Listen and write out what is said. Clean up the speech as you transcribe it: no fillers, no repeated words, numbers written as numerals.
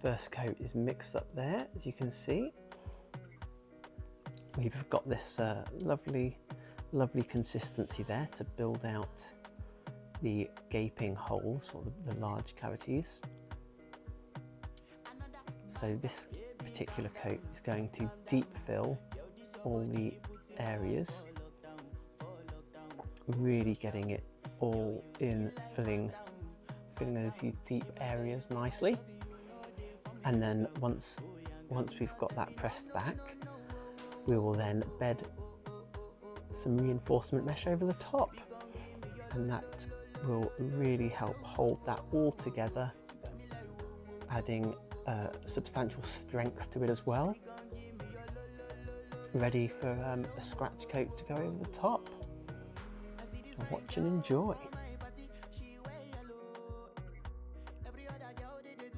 first coat is mixed up there, as you can see. We've got this lovely consistency there to build out the gaping holes, or the large cavities. So this particular coat is going to deep fill all the areas, really getting it all in, filling those deep areas nicely. And then once we've got that pressed back, we will then bed some reinforcement mesh over the top, and that will really help hold that all together, adding substantial strength to it as well. Ready for a scratch coat to go over the top. Watch and enjoy.